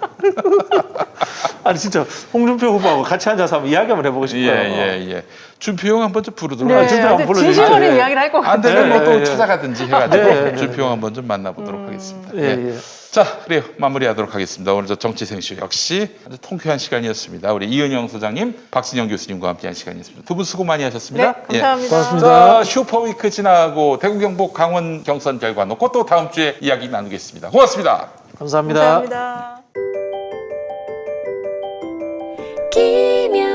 아니 진짜 홍준표 후보하고 같이 앉아서 한번 이야기 한번 해보고 싶어요. 예. 준표 형 한번 좀 부르도록 네, 하겠습니다. 한번 불러주시죠. 진심 어린 네. 이야기를 할 것 안 같아요. 되면 뭐 또 네. 찾아가든지 해가지고 네. 준표 형 한번 좀 만나보도록 하겠습니다. 예, 네. 예. 자, 그래요. 마무리하도록 하겠습니다. 오늘 저 정치생쇼 역시 아주 통쾌한 시간이었습니다. 우리 이은영 소장님, 박진영 교수님과 함께한 시간이었습니다. 두 분 수고 많이 하셨습니다. 네, 감사합니다. 고맙습니다. 자, 슈퍼위크 지나고 대구 경북 강원 경선 결과 놓고 또 다음 주에 이야기 나누겠습니다. 고맙습니다. 감사합니다. 감사합니다. 김현